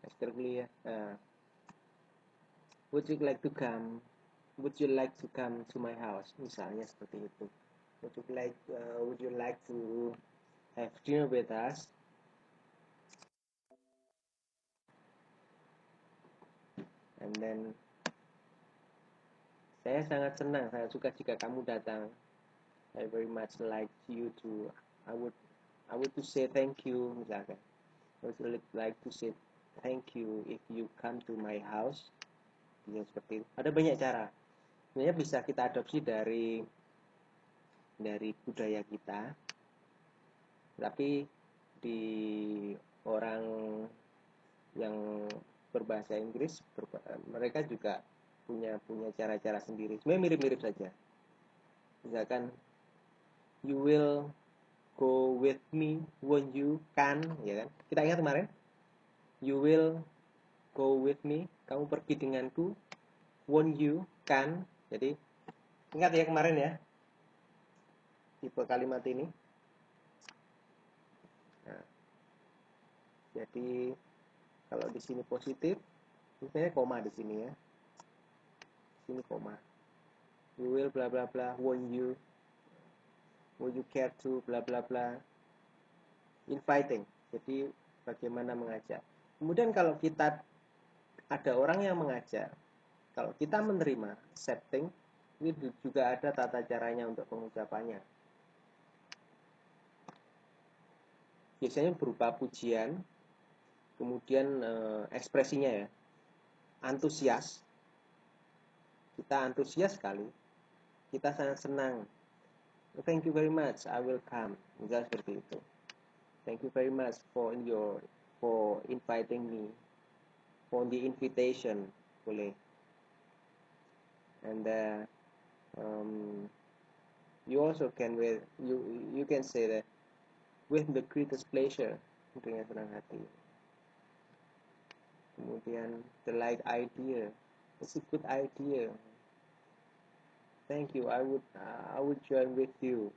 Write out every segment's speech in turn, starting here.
Esther kuliah. Would you like to come? Would you like to come to my house? Misalnya seperti itu. Would you like to have dinner with us? And then saya sangat senang, sangat suka jika kamu datang. I very much like you to. I would to say thank you, misalkan. I would really like to say thank you if you come to my house. Ya, seperti itu. Ada banyak cara. Sebenarnya bisa kita adopsi dari budaya kita, tapi di orang yang berbahasa Inggris mereka juga punya cara-cara sendiri. Sebenarnya mirip-mirip saja. Misalkan you will go with me, won't you? Kan, ya kan? Kita ingat kemarin? You will go with me, kamu pergi denganku. Won't you? Kan. Jadi ingat ya kemarin ya tipe kalimat ini. Nah, jadi kalau di sini positif, misalnya koma di sini ya. Sini koma. You will bla bla bla, won't you? Would you care to bla bla bla. Inviting. Jadi bagaimana mengajak. Kemudian kalau kita ada orang yang mengajak, kalau kita menerima accepting, ini juga ada tata caranya untuk pengucapannya. Biasanya berupa pujian, kemudian ekspresinya ya, antusias. Kita antusias sekali, kita sangat senang. Thank you very much, I will come. Misalnya seperti itu. Thank you very much for inviting me, for the invitation, boleh. And you also can you can say that with the greatest pleasure, dengan senang hati. Kemudian the like idea, it's a good idea. Thank you, I would join with you,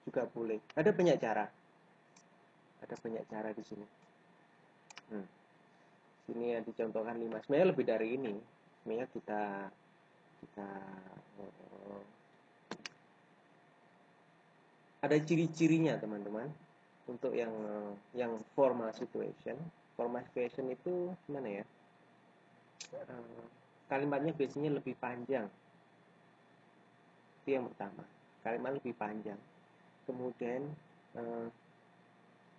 juga boleh. Ada banyak cara. Ada banyak cara di sini. Sini yang dicontohkan 5. Sebenarnya lebih dari ini. Sebenarnya kita ada ciri-cirinya teman-teman. Untuk yang formal situation. Formal situation itu gimana ya? Kalimatnya biasanya lebih panjang. Itu yang pertama. Kalimat lebih panjang. Kemudian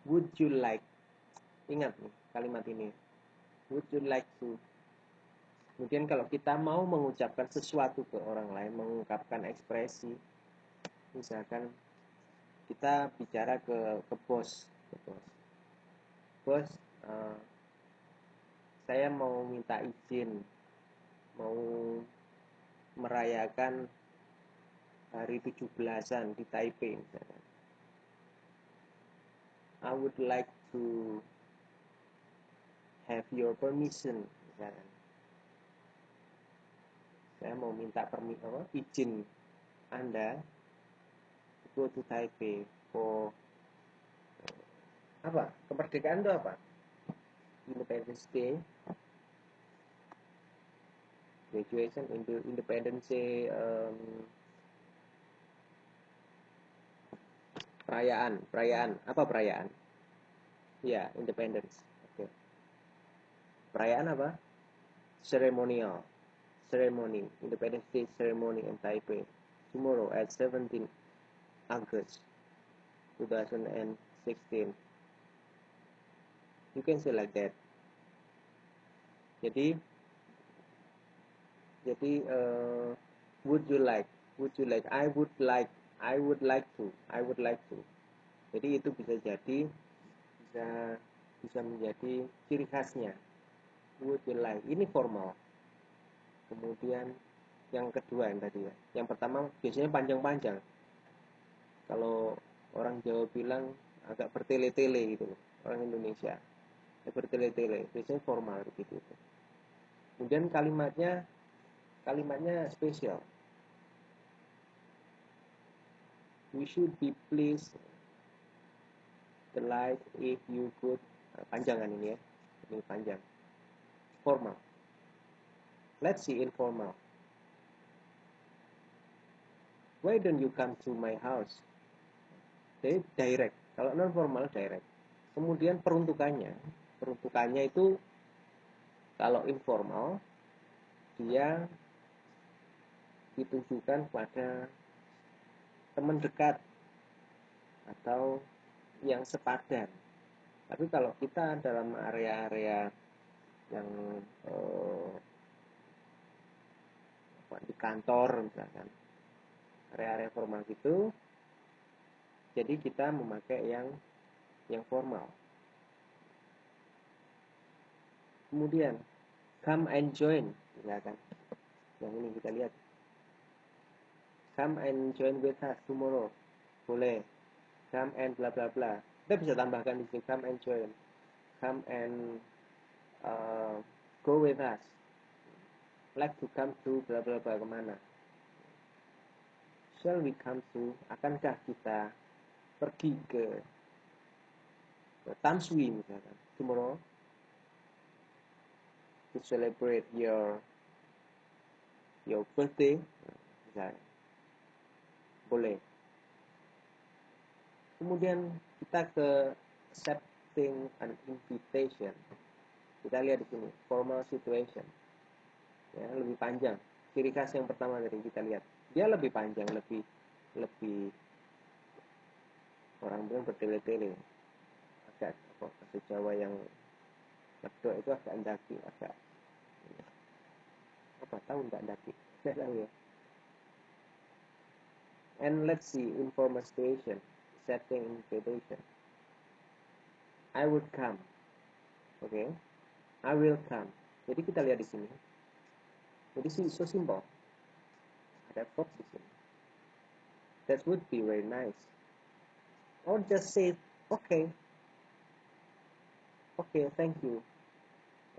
would you like? Ingat nih kalimat ini. Would you like to? Kemudian kalau kita mau mengucapkan sesuatu ke orang lain, mengungkapkan ekspresi, misalkan kita bicara ke bos. Bos, saya mau minta izin, mau merayakan hari 17-an di Taipei misalkan. I would like to have your permission misalkan. Saya mau minta izin Anda go to Taipei for apa? Kemerdekaan itu apa? Independence Day, graduation, Independence Day, perayaan, apa perayaan? Ya, Independence. Oke. Perayaan apa? Ceremony, Independence Day ceremony in Taipei. Tomorrow at 17 August 2016. You can say like that. Jadi would you like, I would like to. Jadi itu bisa menjadi ciri khasnya. Would you like, ini formal. Kemudian yang kedua yang tadi ya. Yang pertama biasanya panjang-panjang. Kalau orang Jawa bilang agak bertele-tele gitu loh. Orang Indonesia bertele-tele, biasanya formal gitu. Kemudian kalimatnya spesial. We should be pleased, delight if you could. Panjangan ini ya, ini panjang. formal. Let's see informal. Why don't you come to my house? Jadi direct. Kalau non formal direct. Kemudian peruntukannya itu kalau informal dia ditujukan pada teman dekat atau yang sepadan. Tapi kalau kita dalam area-area yang di kantor misalkan, area-area formal gitu, jadi kita memakai yang formal. Kemudian come and join, misalkan yang ini kita lihat, come and join with us tomorrow, boleh. Come and bla bla bla, kita bisa tambahkan di sini come and join, come and go with us, like to come to bla bla bla, kemana. Shall we come to, akankah kita pergi ke Tamsui misalkan tomorrow to celebrate your birthday misalnya, boleh. Kemudian kita ke accepting an invitation, kita lihat di sini formal situation, ya, lebih panjang. Ciri khas yang pertama tadi kita lihat, dia lebih panjang, lebih orang bilang bertele-tele, agak bahasa Jawa yang medok itu agak ndaki, agak apa tahu nggak ndaki, nggak tahu ya. And let's see informal situation, setting invitation. I would come, okay? I will come. Jadi kita lihat di sini. Jadi so simple. Ada verb di sini. That would be very nice. Or just say okay. Okay, thank you.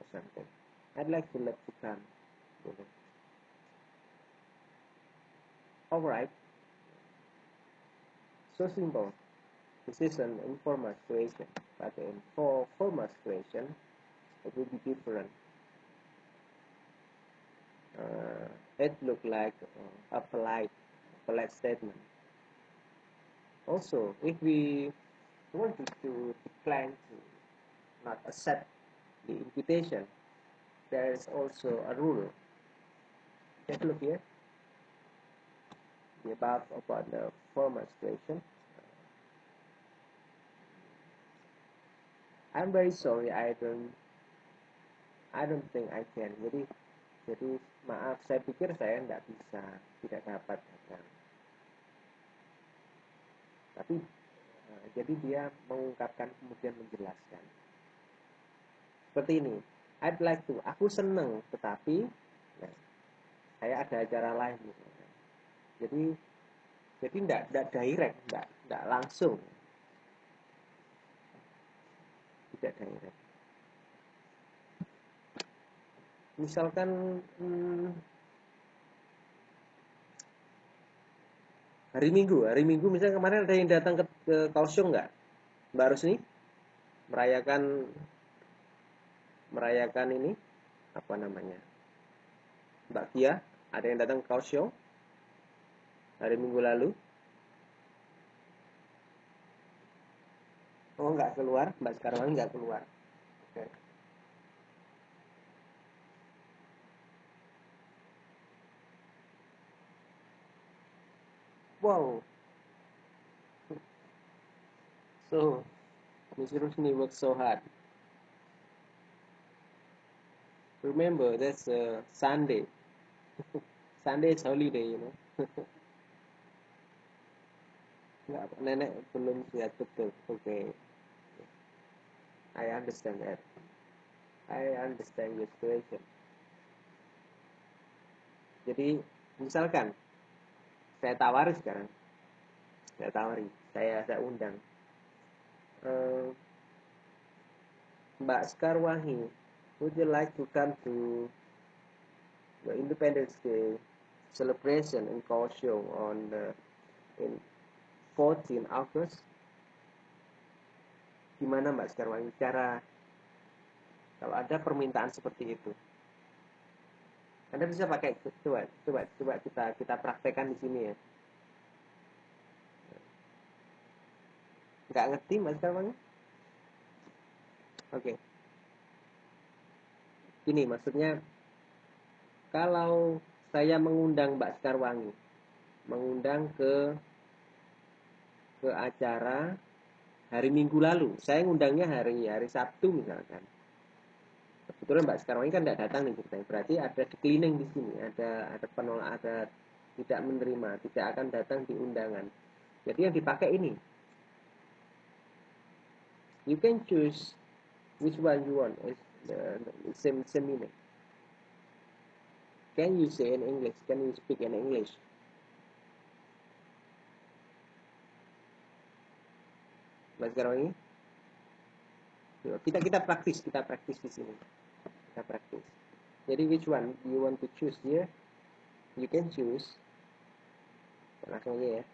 Or something. I'd like to let you come. Alright. So simple. This is an informal situation. But in formal situation, it will be different. It look like a polite statement. Also, if we wanted to decline to not accept the invitation, there is also a rule. Take a look here. The above about the formal situation. I'm very sorry, I don't think I can. Jadi maaf, saya pikir saya tidak dapat datang. Tapi jadi dia mengungkapkan kemudian menjelaskan seperti ini. I'd like to, aku seneng, tetapi ya, saya ada acara lain. Jadi tidak direct, tidak langsung, tidak direct. Misalkan hari Minggu misalnya kemarin ada yang datang ke Kaohsiung nggak, Mbak Rusni, merayakan ini apa namanya, Mbak Kia, ada yang datang ke Kaohsiung hari Minggu lalu? Oh, nggak keluar, Mbak Skarwani nggak keluar. Oke. Wow. So, Ms. Rusni worked so hard. Remember, that's Sunday. Sunday is holiday, you know. Nggak, nenek belum siap betul. Okay. I understand that. I understand your situation. Jadi, misalkan saya tawari sekarang. Saya undang. Mbak Skarwani, would you like to come to the Independence Day celebration in Kaohsiung on in 14 August? Gimana Mbak Skarwani? Cara Kalau ada permintaan seperti itu, Anda bisa pakai, coba kita praktekkan di sini ya. Nggak ngerti Mas Karwangi? Oke. Ini maksudnya, kalau saya mengundang Mbak Sekarwangi, mengundang ke acara hari Minggu lalu, saya ngundangnya hari Sabtu misalkan. Kebetulan Mbak Sekarwangi kan tidak datang nih ceritanya, berarti ada declining di sini, ada penolak, ada tidak menerima, tidak akan datang di undangan. Jadi yang dipakai ini, you can choose which one you want. It's the same meaning. Can you say in English? Can you speak in English? Mas Karwangi, kita praktis di sini. Kita praktis. Jadi which one you want to choose here? You can choose. Langsung aja ya.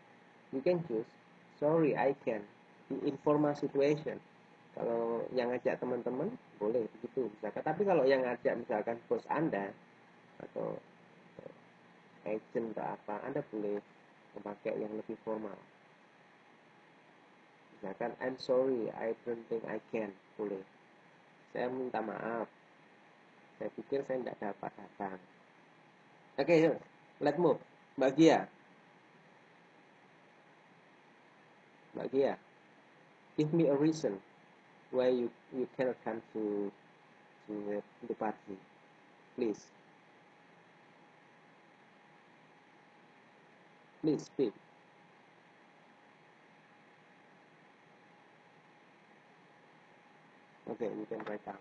You can choose. Sorry, I can. The informal situation. Kalau yang ngajak teman-teman boleh begitu misalkan. Tapi kalau yang ngajak misalkan bos Anda atau agent atau apa, Anda boleh memakai yang lebih formal. Misalkan, I'm sorry, I don't think I can. Boleh. Saya minta maaf. Saya pikir saya tidak dapat datang. Oke, let's move. Mbak Gia. Mbak Gia, give me a reason why you cannot come to the party. Please. Please speak. Okay, you can write down.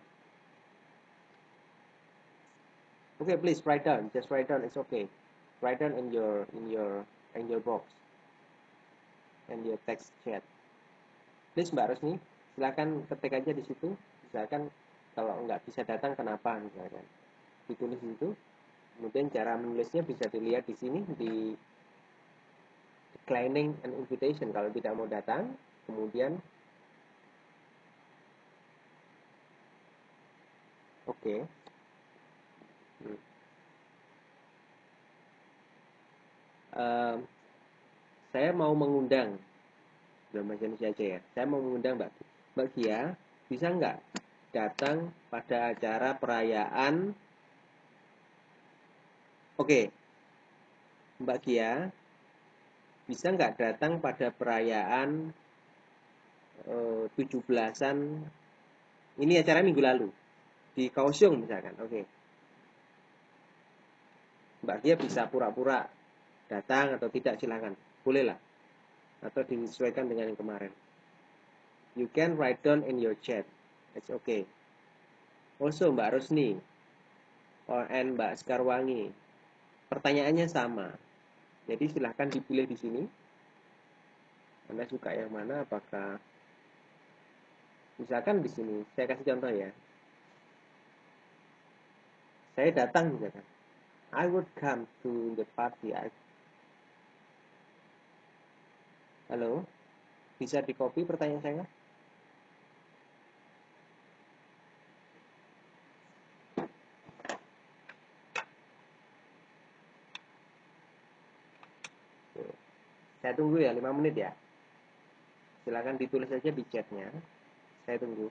Okay, please write down. Just write down. It's okay. Write down in your box and your text chat. Please Mbak Rosni, silakan ketik aja di situ. Misalkan kalau nggak bisa datang kenapa misalkan. Ditulis di situ. Kemudian cara menulisnya bisa dilihat di sini di declining an invitation kalau tidak mau datang. Kemudian oke. Saya mau mengundang dalam bahasa Indonesia aja ya. Saya mau mengundang Mbak Gia, bisa nggak datang pada acara perayaan? Oke, Mbak Gia, bisa nggak datang pada perayaan 17-an? Ini acara minggu lalu di Kaohsiung misalkan. Oke, Mbak Gia bisa pura-pura datang atau tidak, silakan, bolehlah, atau disesuaikan dengan yang kemarin. You can write down in your chat. It's okay. Also Mbak Rosni and Mbak Sekarwangi, pertanyaannya sama. Jadi silahkan dipilih di sini. Anda suka yang mana? Apakah misalkan di sini saya kasih contoh ya. Saya datang misalkan. I would come to the party. Halo, bisa di copy pertanyaan saya? Saya tunggu ya 5 menit ya. Silakan ditulis saja di chatnya. Saya tunggu.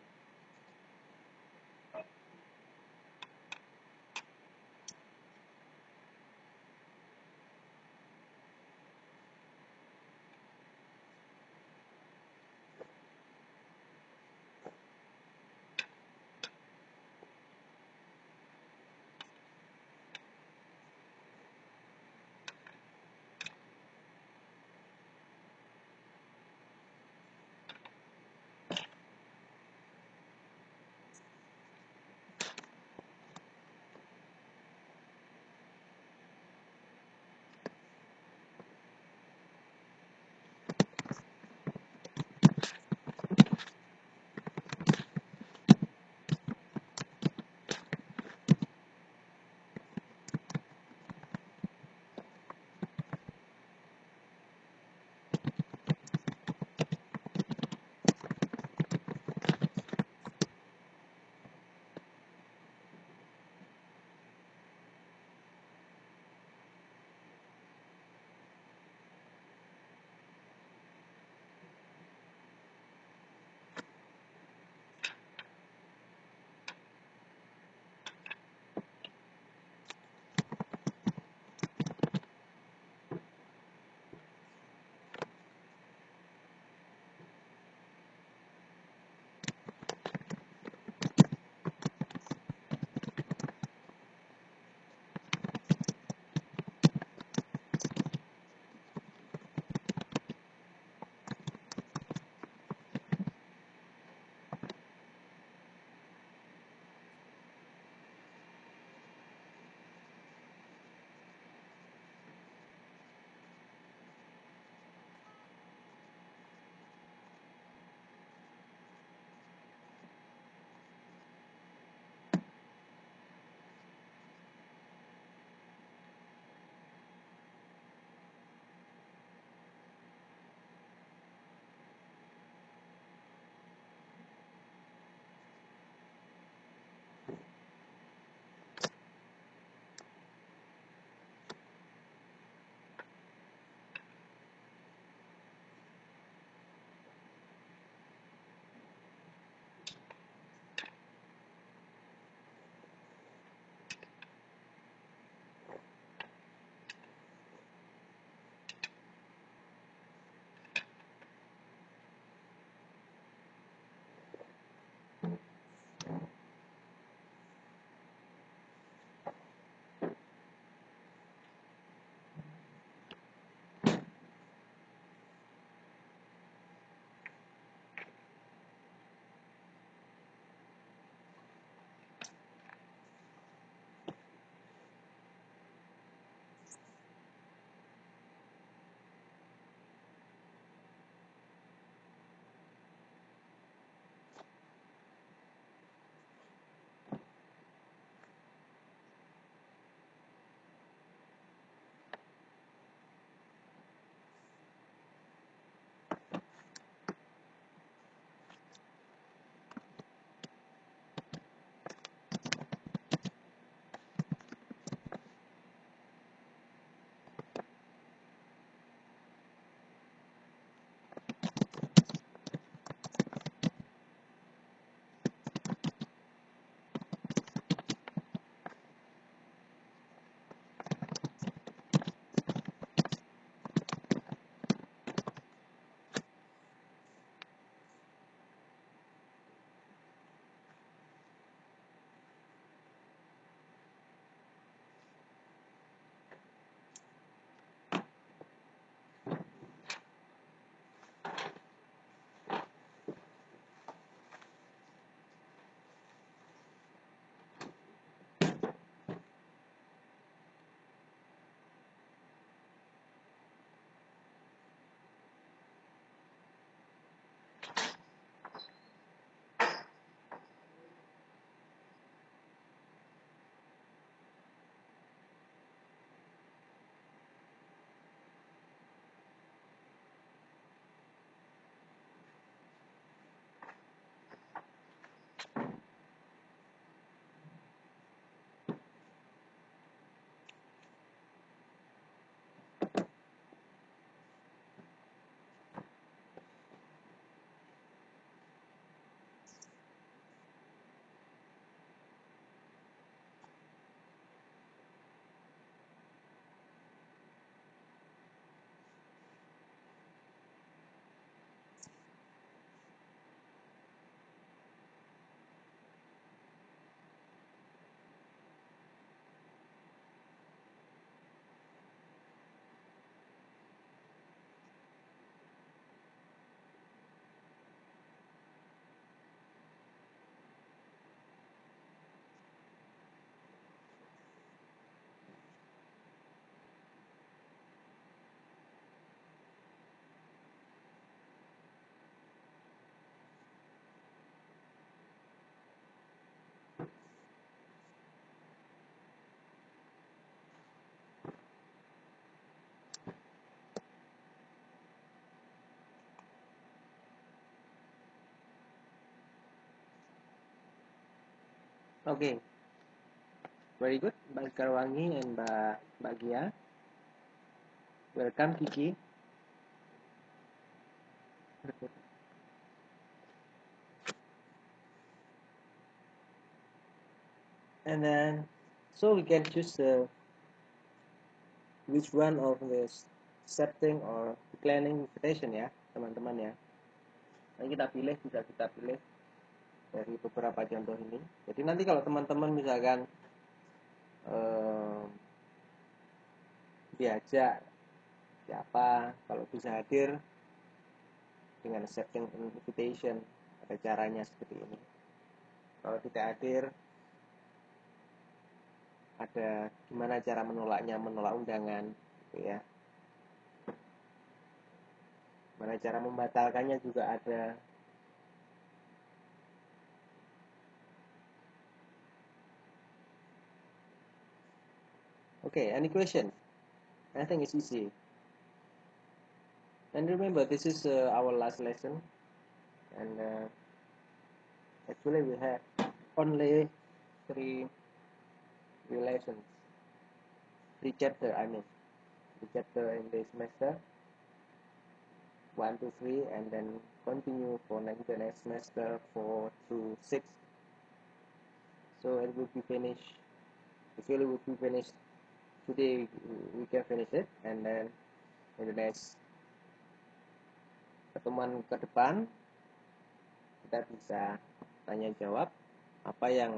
Okay, very good, Mbak Karwangi and Mbak Gia. Welcome, Kiki. And then, so we can choose which one of this accepting or declining invitation ya, teman-teman ya. Nanti kita pilih, bisa kita pilih dari beberapa contoh ini. Jadi nanti kalau teman-teman misalkan diajak siapa, kalau bisa hadir dengan accepting invitation, ada caranya seperti ini. Kalau tidak hadir, ada gimana cara menolaknya, menolak undangan, gitu ya. Gimana cara membatalkannya juga ada. Okay, any question? I think it's easy. And remember, this is our last lesson, and actually we have only 3 lessons, 3 chapters. I mean, 3 chapters in this semester, 1 to 3, and then continue for the next semester 4 to 6. So it will be finished. Usually will be finished today. We can finish it, and then in the next pertemuan ke depan kita bisa tanya jawab apa yang,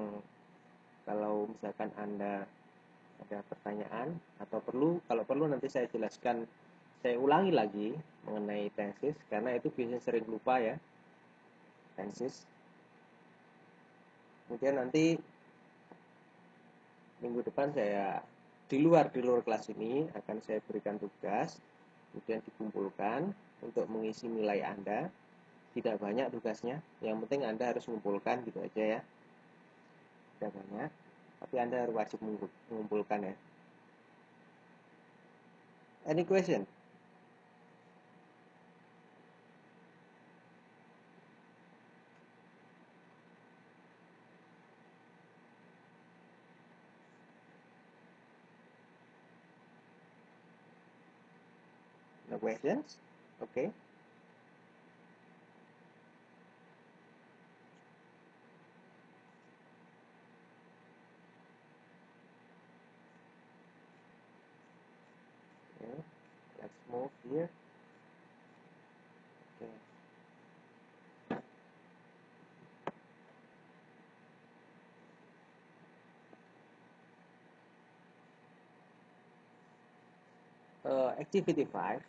kalau misalkan Anda ada pertanyaan atau kalau perlu nanti saya jelaskan, saya ulangi lagi mengenai tenses karena itu biasanya sering lupa ya, tenses. Kemudian nanti minggu depan saya di luar kelas ini akan saya berikan tugas, kemudian dikumpulkan untuk mengisi nilai Anda. Tidak banyak tugasnya, yang penting Anda harus mengumpulkan gitu aja ya. Tidak banyak, tapi Anda harus wajib mengumpulkan ya. Any question? No questions? Okay. Okay. Let's move here. Okay. Activity 5.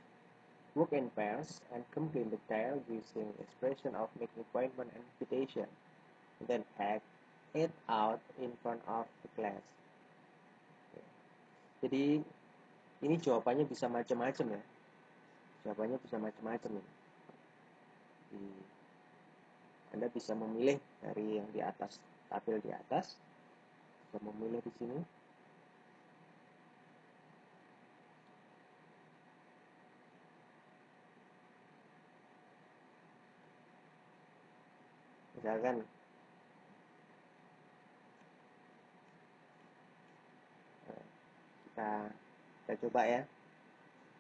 Work in pairs and complete the tale using expression of making appointment and invitation. Then act it out in front of the class. Okay. Jadi ini jawabannya bisa macam-macam ya. Jawabannya bisa macam-macam ya. Anda bisa memilih dari yang di atas, tabel di atas, bisa memilih di sini. Misalkan kita coba ya.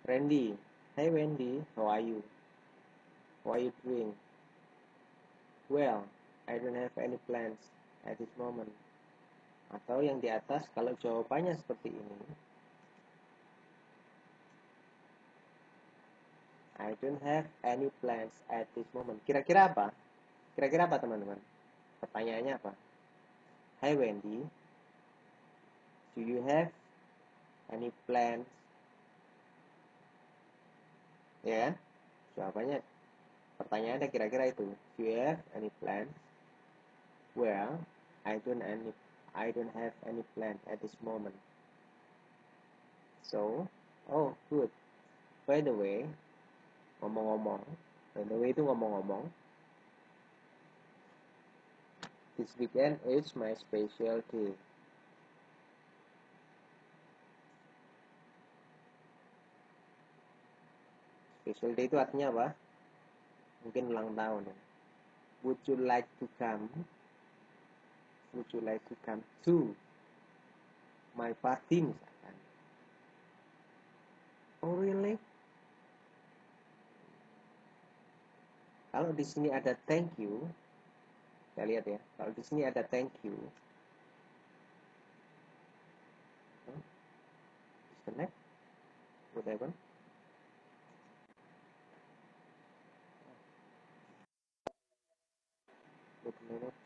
Randy, hey Wendy, how are you? What are you doing? Well, I don't have any plans at this moment. Atau yang di atas, kalau jawabannya seperti ini, I don't have any plans at this moment. Kira-kira apa? Kira-kira apa teman-teman? Pertanyaannya apa? Hi Wendy, do you have any plans? Ya kan? Jawabannya, pertanyaannya kira-kira itu. Do you have any plans? Well, I don't have any plan at this moment. So, oh good. By the way, ngomong-ngomong, by the way itu ngomong-ngomong, this weekend is my special day. Special day itu artinya apa? Mungkin ulang tahun ya. Would you like to come would you like to come to my party misalkan. Oh really? Kalau di sini ada thank you, kita lihat ya. Kalau di sini ada thank you, disconnect, what happened? Wait a minute.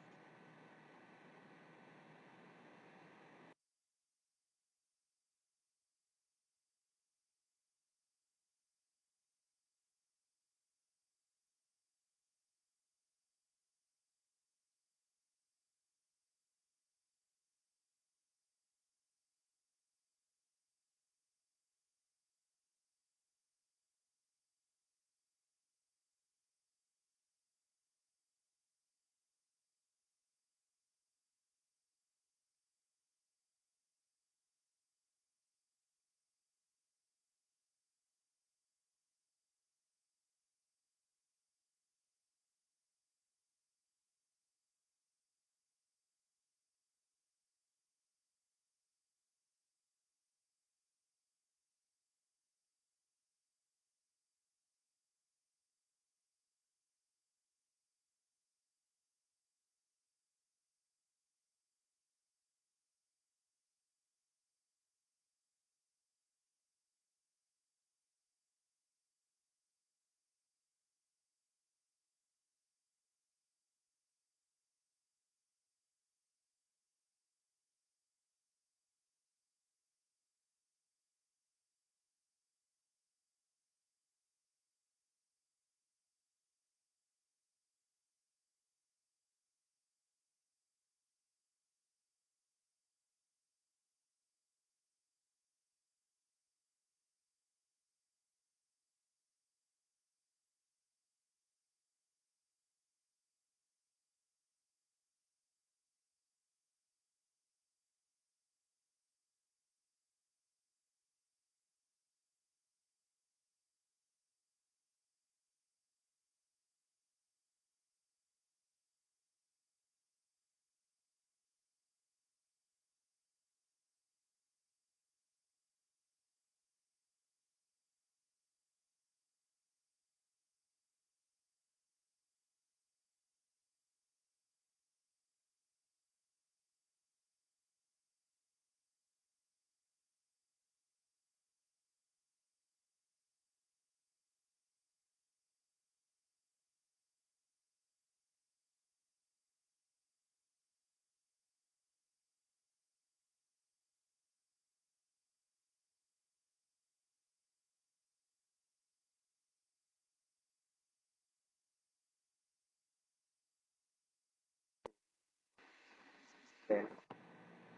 Then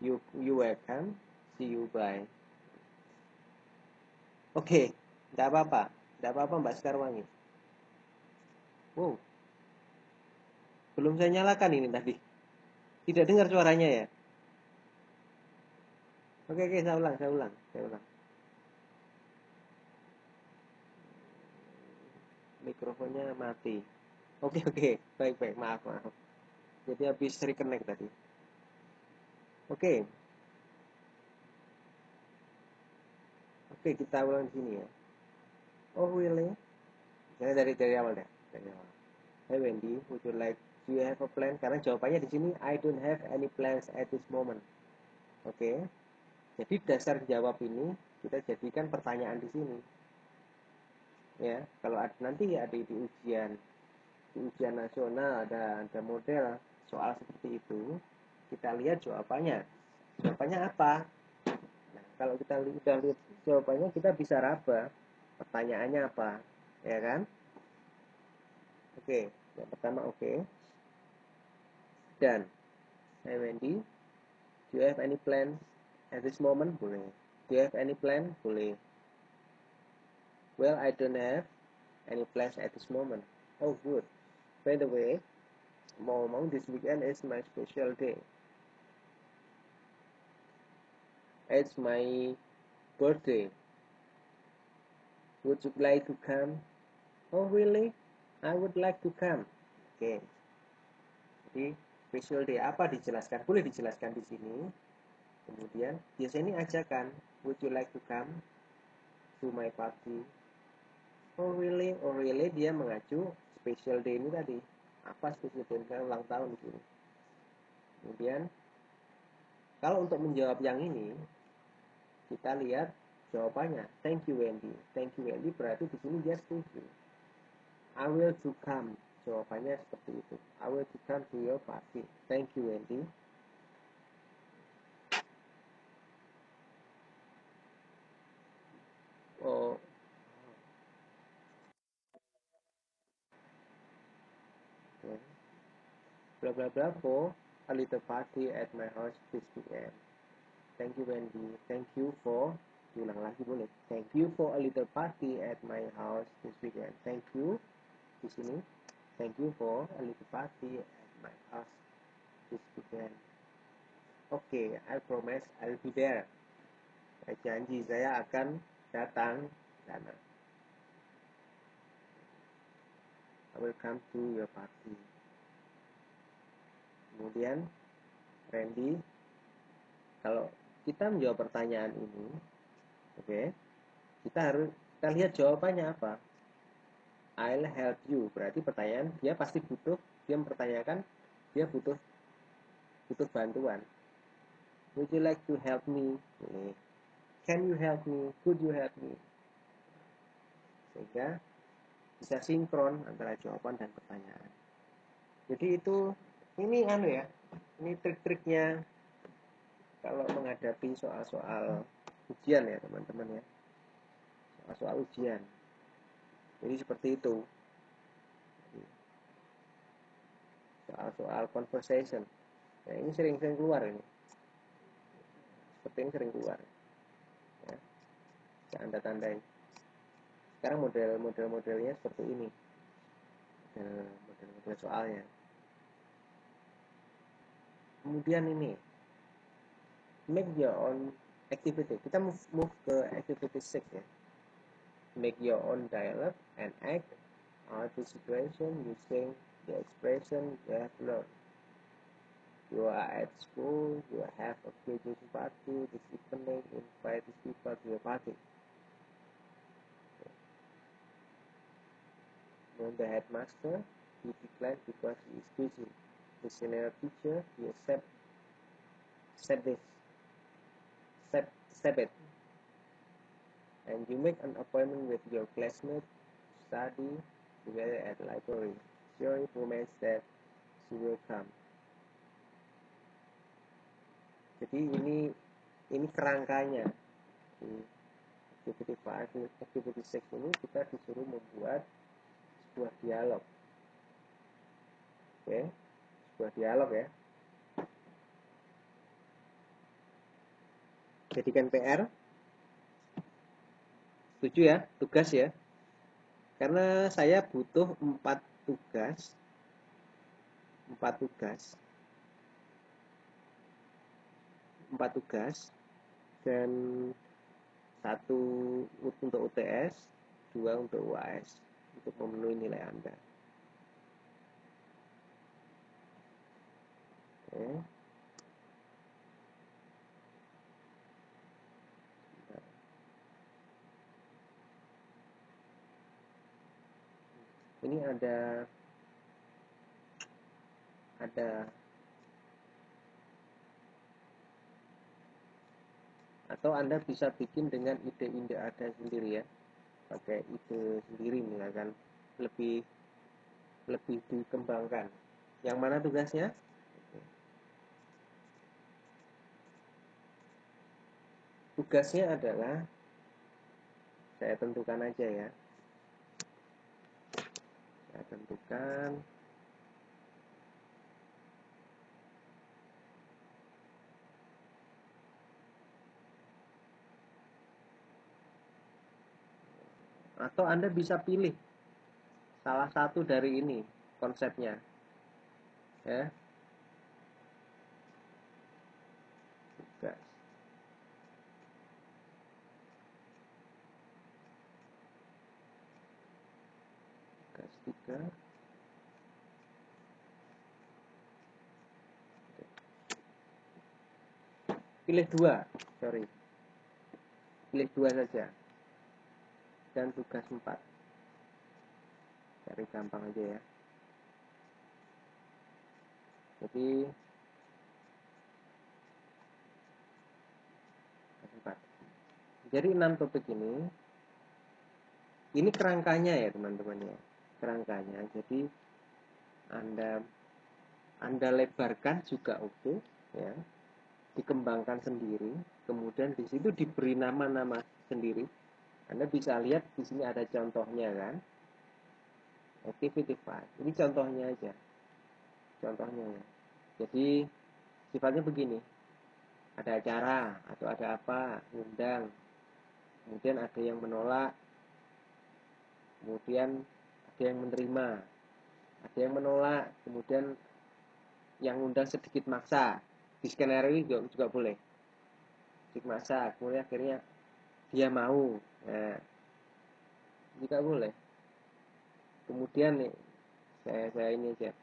you welcome, see you, bye. Oke, tidak apa-apa Mbak Sekarwangi. Wow, belum saya nyalakan ini tadi. Tidak dengar suaranya ya? Oke, saya ulang. Mikrofonnya mati. Oke, baik, maaf. Jadi habis reconnect tadi. Oke, kita ulang di sini ya. Oh really? Saya dari awal deh. Hey Wendy, would you like, do you have a plan? Karena jawabannya di sini I don't have any plans at this moment. Oke. Jadi dasar jawab ini kita jadikan pertanyaan di sini. Ya, kalau nanti ada di ujian nasional ada model soal seperti itu, kita lihat jawabannya. Jawabannya apa? Nah, kalau kita udah lihat jawabannya, kita bisa raba pertanyaannya apa, ya kan? Oke, yang pertama oke. Dan, hey Wendy, do you have any plan at this moment? Boleh. Do you have any plan? Boleh. Well, I don't have any plans at this moment. Oh, good. By the way, ngomong this weekend is my special day. It's my birthday. Would you like to come? Oh, really? I would like to come. Oke. Jadi Special day apa dijelaskan, boleh dijelaskan di sini. Kemudian biasanya ini ajakan, would you like to come to my party? Oh really dia mengacu special day ini tadi. Apa special day? Kan ulang tahun di sini. Kemudian kalau untuk menjawab yang ini, kita lihat jawabannya. Thank you Wendy. Thank you Wendy berarti di sini dia setuju. I will to come. Jawabannya seperti itu. I will to come to your party. Thank you Wendy. Oh, okay. Blah blah blah for a little party at my house this weekend. Thank you Wendy. Thank you for, diulang lagi boleh. Thank you for a little party at my house this weekend. Thank you di sini. Thank you for a little party at my house this weekend. Okay, I promise I'll be there. Saya janji saya akan datang sana. I will come to your party. Kemudian Randy, kalau kita menjawab pertanyaan ini, oke, kita lihat jawabannya apa. I'll help you. Berarti pertanyaan dia pasti butuh, dia mempertanyakan dia butuh bantuan. Would you like to help me? Can you help me? Could you help me? Sehingga bisa sinkron antara jawaban dan pertanyaan. Jadi itu ini ya, ini trik-triknya kalau menghadapi soal-soal ujian ya teman-teman ya, soal ujian. Jadi seperti itu, soal-soal conversation. Nah ini sering-sering keluar ini, seperti ini sering keluar. Ya, bisa Anda tandai. Sekarang model-modelnya seperti ini, model soalnya. Kemudian ini make your own activity. Kita move ke activity 6 ya. Make your own dialogue and act out the situation using the expression you have learned. You are at school, you have a graduation party this evening, invite these people to your party. When the headmaster, he declined because he is busy. The senior teacher, he accept it. And you make an appointment with your classmate to study together at the library. She promised that she will come. Jadi ini kerangkanya di activity 5, activity 6 ini kita disuruh membuat sebuah dialog. Oke, sebuah dialog ya. Jadikan PR. Setuju ya, tugas ya. Karena saya butuh 4 tugas. 4 tugas dan 1 untuk UTS, 2 untuk UAS untuk memenuhi nilai Anda. Oke. Ini ada atau Anda bisa bikin dengan ide-ide ada sendiri ya, pakai ide sendiri misalkan lebih dikembangkan. Yang mana tugasnya? Tugasnya adalah saya tentukan aja ya. Saya tentukan atau Anda bisa pilih salah satu dari ini konsepnya ya. Tugas tugas 3 pilih 2, pilih 2 saja, dan tugas 4, cari gampang aja ya. Jadi 6 topik ini kerangkanya ya teman-teman ya, kerangkanya. Jadi Anda lebarkan juga oke ya, dikembangkan sendiri, kemudian di situ diberi nama-nama sendiri. Anda bisa lihat di sini ada contohnya kan, activity 5. Ini contohnya aja, contohnya ya. Jadi sifatnya begini, ada acara atau ada apa, undang, kemudian ada yang menolak, kemudian ada yang menerima, ada yang menolak, kemudian yang undang sedikit maksa. Di skenario ini juga boleh sedikit maksa, kemudian akhirnya dia mau. Nah, juga boleh. Kemudian nih saya ini aja,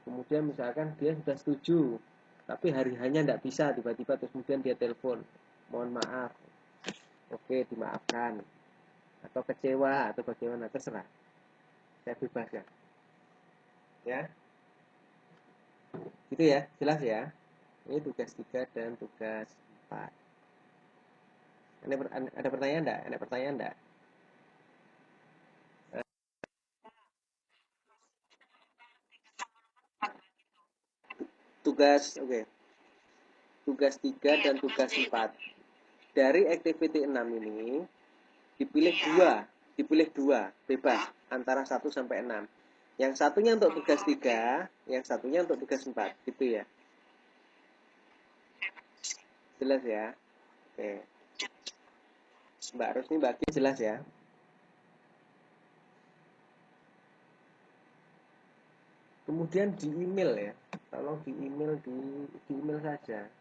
kemudian misalkan dia sudah setuju tapi hari-hanya tidak bisa, tiba-tiba terus kemudian dia telepon, mohon maaf, oke dimaafkan, atau kecewa atau bagaimana, terserah, saya bebaskan ya. Gitu ya, jelas ya. Ini tugas 3 dan tugas 4. Ada pertanyaan enggak? Ada pertanyaan enggak? Tugas, oke. Tugas 3 dan tugas 4. Dari activity 6 ini dipilih dua bebas antara 1 sampai 6. Yang satunya untuk tugas 3, yang satunya untuk tugas 4, gitu ya. Jelas ya? Oke. Mbak Rusni bagi jelas ya? Kemudian di email ya. Tolong di email saja.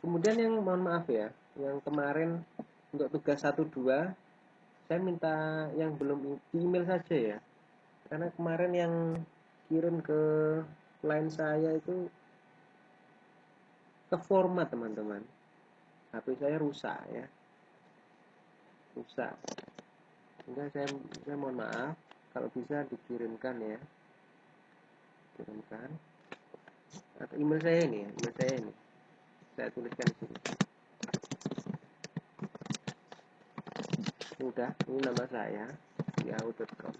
Kemudian yang mohon maaf ya, yang kemarin untuk tugas 1 2 saya minta yang belum di email saja ya. Karena kemarin yang kirim ke line saya itu ke format teman-teman. HP saya rusak ya. Rusak. Sehingga saya mohon maaf, kalau bisa dikirimkan ya. Kirimkan. Atau email saya ini ya, email saya ini. Saya tuliskan di sini. Udah, ini nama saya, yahoo.com.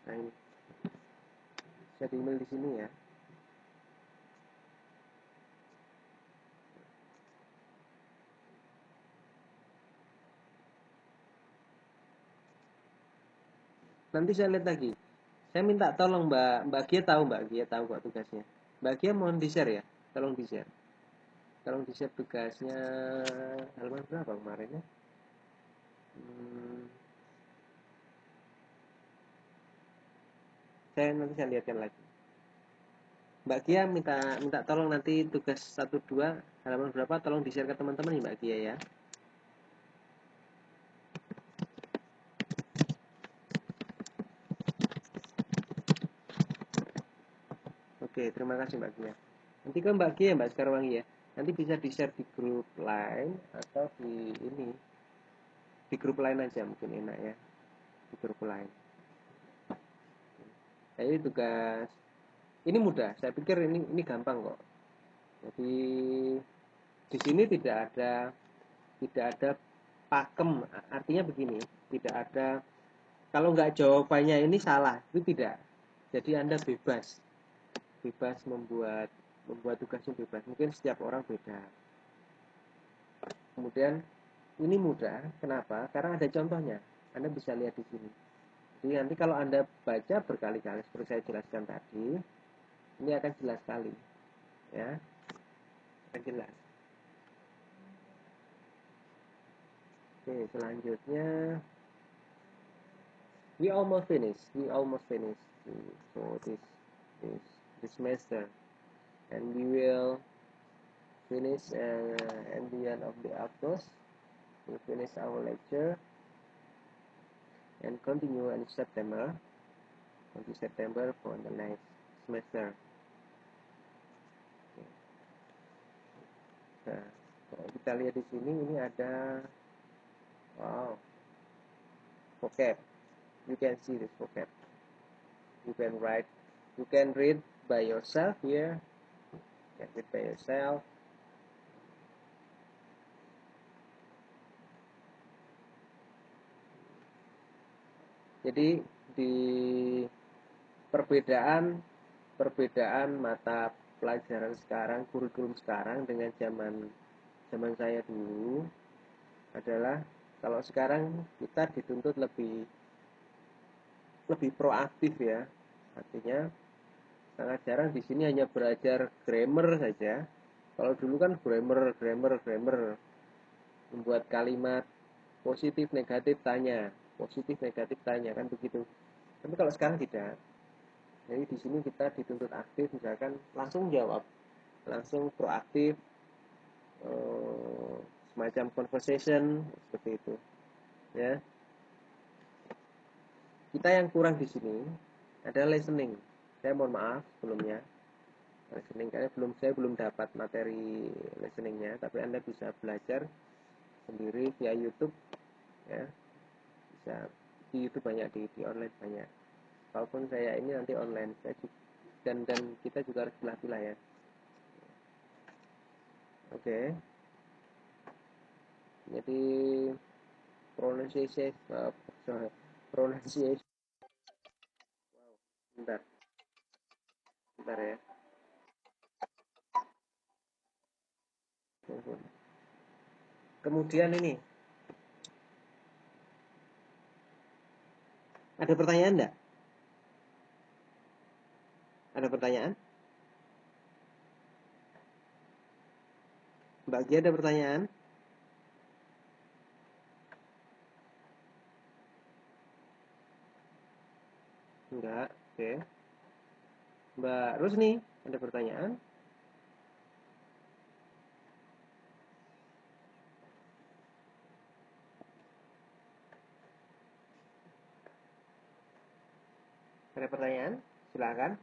Nah ini, saya di email di sini ya. Nanti saya lihat lagi. Saya minta tolong Mbak Gia tahu kok tugasnya. Mbak Gia mohon di-share ya, tolong di-share. Tolong di-share tugasnya halaman berapa kemarin ya? Nanti saya lihatkan lagi. Mbak Gia minta tolong nanti tugas 1 2 halaman berapa tolong di-share ke teman-teman ya Mbak Gia ya. Oke, terima kasih Mbak Gia. Nanti ke Mbak Gia ya Mbak Sekarwangi ya. Nanti bisa di-share di grup lain atau di grup lain aja mungkin enak ya. Di grup lain. Jadi tugas ini mudah. Saya pikir ini gampang kok. Jadi di sini tidak ada pakem, artinya begini, tidak ada kalau nggak jawabannya ini salah, itu tidak. Jadi Anda bebas membuat tugasnya bebas. Mungkin setiap orang beda. Kemudian ini mudah, kenapa? Karena ada contohnya. Anda bisa lihat di sini. Jadi nanti kalau Anda baca berkali-kali seperti saya jelaskan tadi, ini akan jelas sekali, ya, akan jelas. Oke, selanjutnya we almost finish for this semester, and we will finish at the end of the August. We'll finish our lecture and continue in September for the next semester. Kalau kita lihat di sini, ini ada, wow, vocab. You can see this vocab. You can write, you can read by yourself here. You can read by yourself. Jadi di perbedaan mata pelajaran sekarang, kurikulum sekarang dengan zaman saya dulu adalah, kalau sekarang kita dituntut lebih proaktif ya. Artinya sangat jarang di sini hanya belajar grammar saja. Kalau dulu kan grammar, membuat kalimat positif negatif tanya, kan begitu. Tapi kalau sekarang tidak. Jadi di sini kita dituntut aktif, misalkan langsung jawab, langsung proaktif, semacam conversation seperti itu. Ya, kita yang kurang di sini adalah listening. Saya mohon maaf sebelumnya, listening karena saya belum dapat materi listeningnya, tapi Anda bisa belajar sendiri via YouTube, ya. Bisa di YouTube banyak, di online banyak. Walaupun saya ini nanti online, dan kita juga harus pilah-pilah ya. Oke. Jadi pronunciation, pronunciation. Bentar, bentar ya. Kemudian ini, ada pertanyaan enggak? Ada pertanyaan? Mbak Gia, ada pertanyaan? Enggak, oke. Mbak Rusni, ada pertanyaan? Ada pertanyaan? Silakan.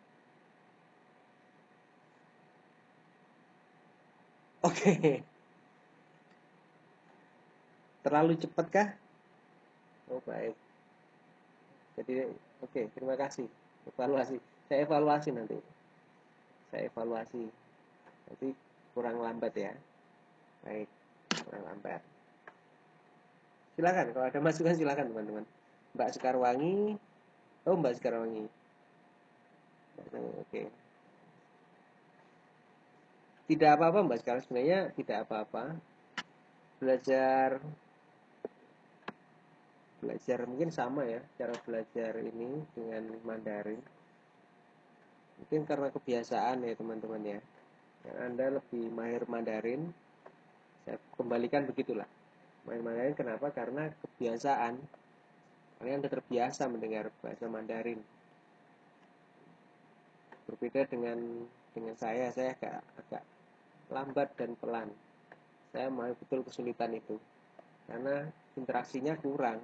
Oke. Terlalu cepat kah? Oh, baik. Jadi, oke, terima kasih. Evaluasi. Saya evaluasi nanti. Nanti kurang lambat ya. Baik, kurang lambat. Silakan, kalau ada masukan silakan teman-teman. Mbak Sekarwangi. Oh, Mbak Sekarwangi. Oke. Tidak apa-apa Mbak Sekarwangi, sebenarnya tidak apa-apa. Belajar mungkin sama ya, cara belajar ini dengan Mandarin. Mungkin karena kebiasaan ya teman-teman ya. Yang Anda lebih mahir Mandarin, saya kembalikan begitulah. Mahir Mandarin kenapa? Karena kebiasaan. Karena Anda terbiasa mendengar bahasa Mandarin. Berbeda dengan saya agak lambat dan pelan. Saya mau betul kesulitan itu. Karena interaksinya kurang.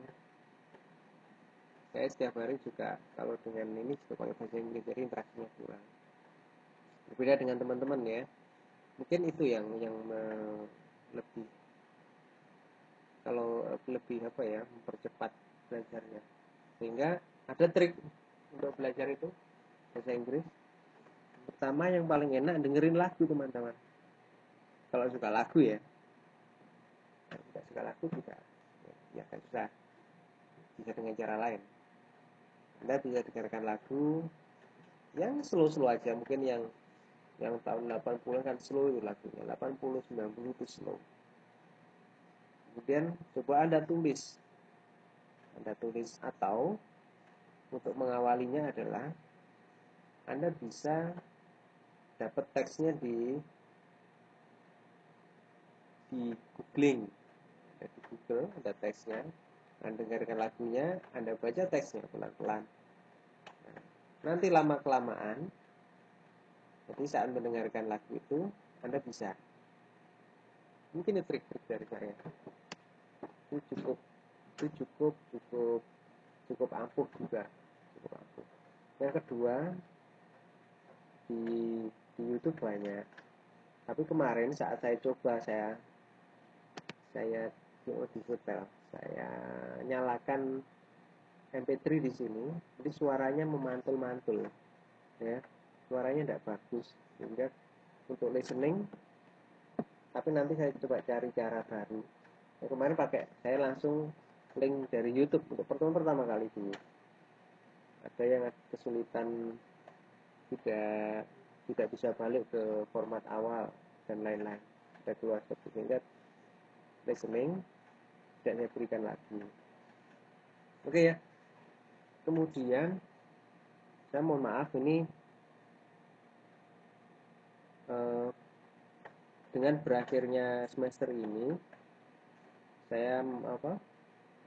Saya setiap hari juga kalau dengan ini juga pakai bahasa Inggris, jadi interaksinya kurang. Berbeda dengan teman-teman ya. Mungkin itu yang lebih, kalau lebih apa ya, mempercepat belajarnya. Sehingga ada trik untuk belajar itu bahasa Inggris. Pertama, yang paling enak dengerin lagu teman-teman. Kalau suka lagu ya. Kalau tidak suka lagu juga ya kan susah. Bisa dengan cara lain. Anda bisa dengarkan lagu yang slow-slow aja, mungkin yang tahun 80 kan slow itu lagunya, 80 90 itu slow. Kemudian coba Anda tulis, atau untuk mengawalinya adalah Anda bisa dapat teksnya di googling, di Google ada teksnya, Anda dengarkan lagunya, Anda baca teksnya pelan-pelan. Nanti lama kelamaan, jadi saat mendengarkan lagu itu Anda bisa, mungkin itu trik-trik dari saya. Itu cukup ampuh juga, cukup ampuh. Yang kedua, di YouTube banyak. Tapi kemarin saat saya coba, saya saya di hotel, saya nyalakan MP3 di sini, jadi suaranya memantul-mantul, ya, suaranya tidak bagus, sehingga untuk listening. Tapi nanti saya coba cari cara baru. Kemarin saya langsung link dari YouTube untuk pertama kali dulu. Ada yang kesulitan, tidak bisa balik ke format awal dan lain-lain, kita keluar seperti sehingga listening tidak saya berikan lagi. Oke ya. Kemudian saya mohon maaf ini dengan berakhirnya semester ini saya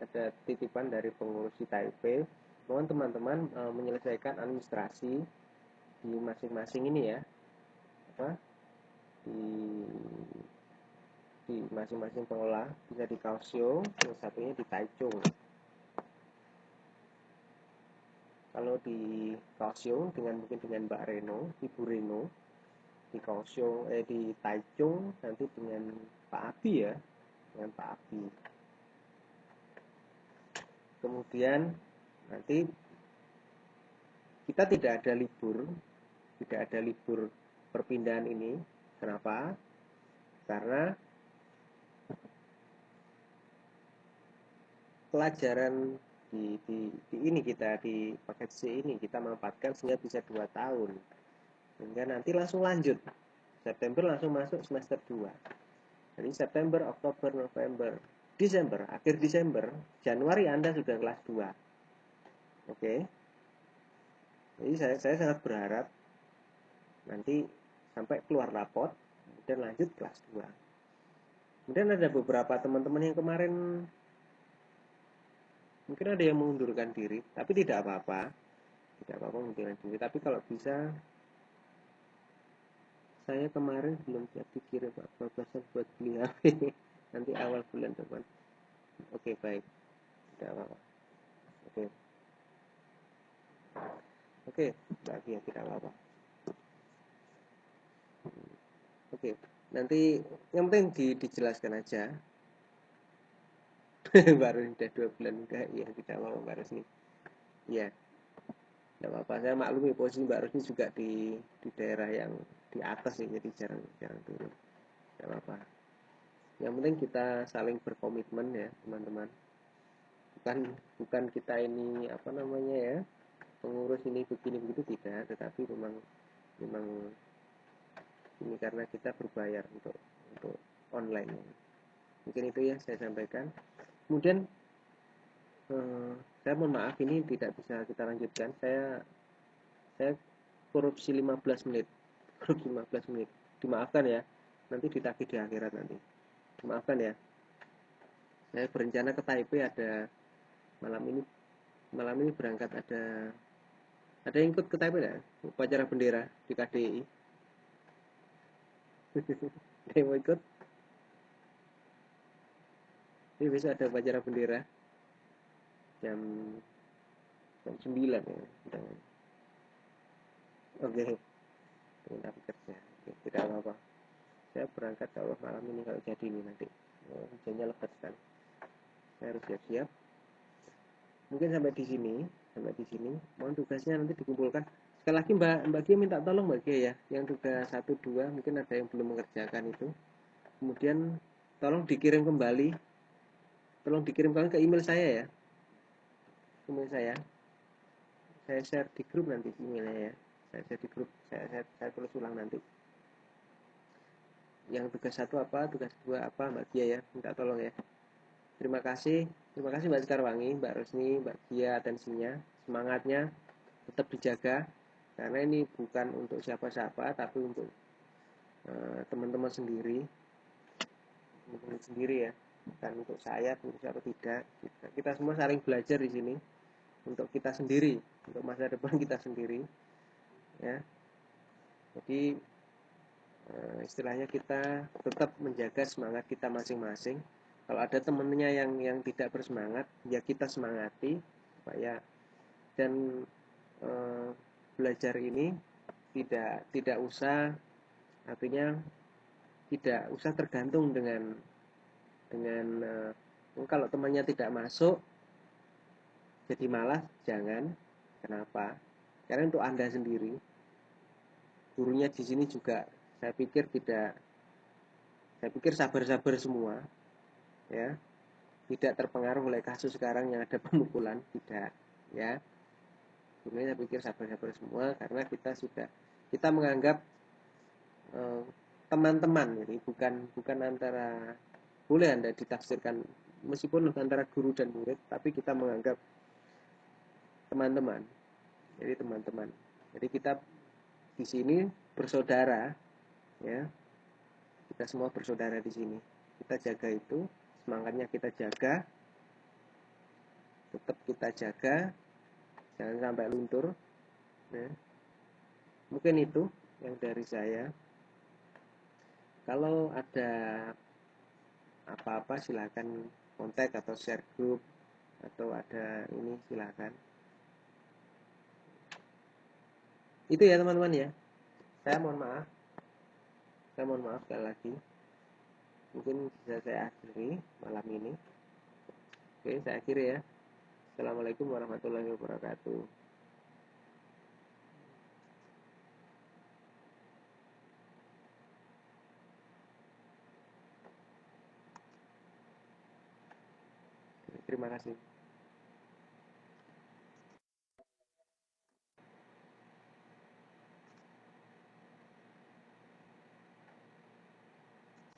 ada titipan dari pengurus ITIP, mohon teman-teman menyelesaikan administrasi di masing-masing ini ya, di masing-masing pengelola, bisa di Kaohsiung, yang satunya di Taichung. Kalau di Kaohsiung mungkin dengan Mbak Reno, Ibu Reno, di Kaohsiung di Taichung nanti dengan Pak Abi ya, dengan Pak Abi. Kemudian nanti kita tidak ada libur perpindahan ini. Kenapa? Karena pelajaran di ini kita di paket C ini kita manfaatkan sehingga bisa 2 tahun. Sehingga nanti langsung lanjut. September langsung masuk semester 2. Jadi September, Oktober, November, Desember, akhir Desember, Januari Anda sudah kelas 2. Oke. Jadi saya sangat berharap nanti sampai keluar rapot dan lanjut kelas 2. Kemudian ada beberapa teman-teman yang kemarin mungkin ada yang mengundurkan diri, tapi tidak apa-apa mengundurkan diri. Tapi kalau bisa, saya kemarin belum siap dikirim Pak Babasan buat beli HP nanti awal bulan depan. Oke, baik, tidak apa-apa. Oke, bahagia, tidak apa-apa. Oke, nanti yang penting dijelaskan aja. Baru udah 2 bulan enggak, ya tidak apa-apa Mbak Rusni. Iya, tidak apa-apa. Saya maklumi posisi Mbak Rusni juga di daerah yang di atas ya, jadi jarang turun. Tidak apa-apa. Yang penting kita saling berkomitmen ya teman-teman. Bukan kita ini ya, pengurus ini begini begitu, tidak, tetapi memang ini karena kita berbayar untuk online. Mungkin itu ya saya sampaikan. Kemudian saya mohon maaf ini tidak bisa kita lanjutkan. Saya korupsi 15 menit. Dimaafkan ya. Nanti ditagih di akhirat nanti. Dimaafkan ya. Saya berencana ke Taipei ada malam ini berangkat, ada yang ikut ke Taipei ya? Upacara bendera di KDI. Ada yang mau ikut? Ini besok ada upacara bendera jam 9 ya. Oke. Tapi kerja. Tidak apa-apa. Saya berangkat kalau malam ini kalau jadi ini nanti. Hujannya lebat sekali. Saya harus siap-siap. Mungkin sampai di sini. Mohon tugasnya nanti dikumpulkan. Sekali lagi Mbak Gia minta tolong Mbak Gia ya. Yang tugas 1, 2 mungkin ada yang belum mengerjakan itu. Kemudian tolong dikirim kembali. Ke email saya ya. Email saya. Saya share di grup nanti emailnya ya. Saya share di grup. Saya tulis ulang nanti. Yang tugas 1 apa, tugas 2 apa, Mbak Gia ya. Minta tolong ya. Terima kasih Mbak Sekarwangi, Mbak Rusni, Mbak Gia, atensinya, semangatnya tetap dijaga, karena ini bukan untuk siapa-siapa, tapi untuk teman-teman sendiri ya, bukan untuk saya, untuk siapa tidak. Kita semua saling belajar di sini untuk kita sendiri, untuk masa depan kita sendiri, ya. Jadi istilahnya kita tetap menjaga semangat kita masing-masing. Kalau ada temennya yang tidak bersemangat, ya kita semangati supaya dan belajar ini tidak usah, artinya tidak usah tergantung dengan dengan kalau temannya tidak masuk jadi malas, jangan. Kenapa? Karena untuk Anda sendiri, gurunya di sini juga saya pikir sabar-sabar semua, ya, tidak terpengaruh oleh kasus sekarang yang ada pemukulan, tidak, ya. Gurunya saya pikir sabar-sabar semua karena kita menganggap teman-teman, jadi bukan antara, boleh Anda ditafsirkan meskipun antara guru dan murid, tapi kita menganggap teman-teman. Jadi teman-teman. Jadi kita di sini bersaudara, ya. Kita semua bersaudara di sini. Kita jaga itu, semangatnya kita jaga, tetap kita jaga, jangan sampai luntur. Ya. Mungkin itu yang dari saya. Kalau ada apa-apa silakan kontak atau share grup atau ada ini silakan. Itu ya teman-teman ya. Saya mohon maaf sekali lagi. Mungkin bisa saya akhiri malam ini. Oke, saya akhiri ya. Assalamualaikum warahmatullahi wabarakatuh. Terima kasih.